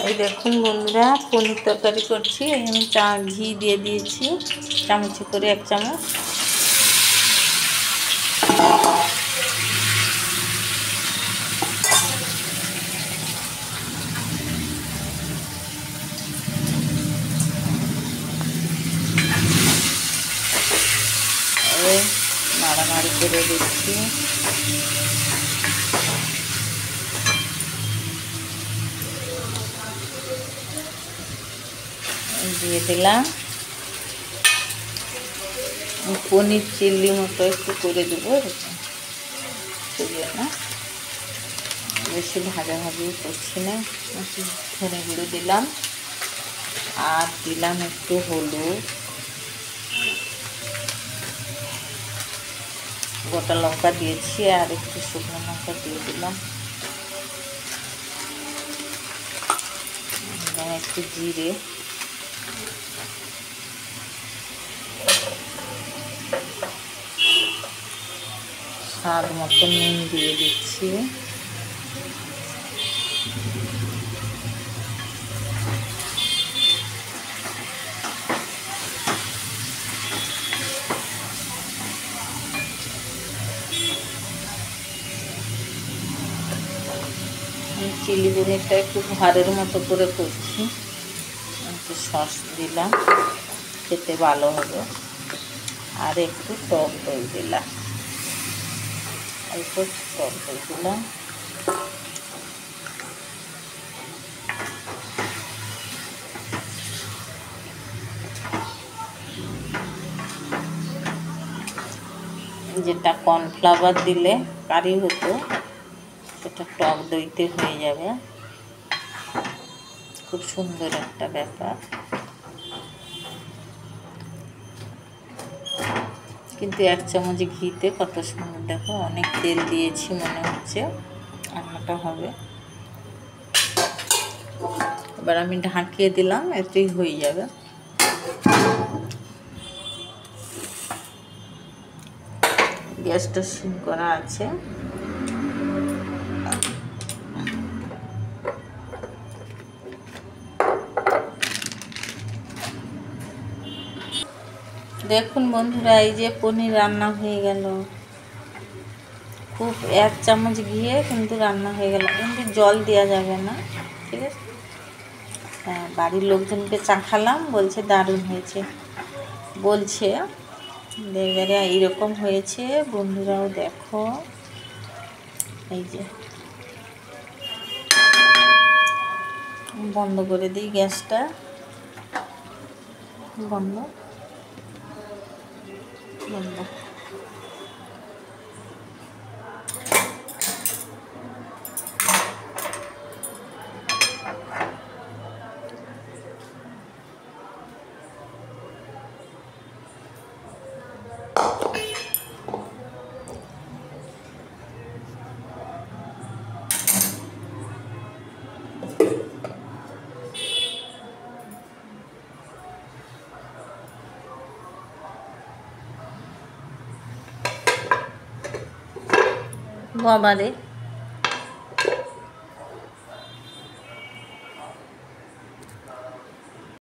এই দেখুন বন্ধুরা, পনির তরকারি করছি। আমি ঘি দিয়ে দিয়েছি চামচে করে 1 চামচ। নাড়ানাড়ি করে দিচ্ছি। দিয়ে দিলাম পনির চিল্লি মতো একটু করে দেবো, না বেশি ভাজাভাজি করছি না। ধনে গুঁড়ো দিলাম আর দিলাম একটু হলুদ, গোটা লঙ্কা দিয়েছি আর একটু শুকনো লঙ্কা দিয়ে দিলাম, একটু জিরে, স্বাদ মতো নুন দিয়ে দিচ্ছি। চিলি পনিরটা একটু ঘরের মতো করে করছি। একটু সস দিলাম, খেতে ভালো হবে। আর একটু টক দই দিলাম, অল্প টক দই দিলাম। যেটা কর্নফ্লাওয়ার দিলে কারি হতো, সেটা টক দইতে হয়ে যাবে। খুব সুন্দর একটা ব্যাপার। কিন্তু 1 চামচ ঘিতে কত সুন্দর, দেখো অনেক তেল দিয়েছি মনে হচ্ছে। রান্নাটা হবে। এবার আমি ঢাকিয়ে দিলাম, এতেই হয়ে যাবে। গ্যাসটা সিম করা আছে। দেখুন বন্ধুরা, এই যে পনির রান্না হয়ে গেল। খুব 1 চামচ ঘিয়ে কিন্তু রান্না হয়ে গেল, কিন্তু জল দেওয়া যাবে না, ঠিক আছে? হ্যাঁ, বাড়ির লোকজনকে চাখালাম, বলছে দারুণ হয়েছে বলছে। এবারে এইরকম হয়েছে, বন্ধুরাও দেখো। এই যে বন্ধ করে দিই গ্যাসটা, বন্ধ বন্ধ। বাবারে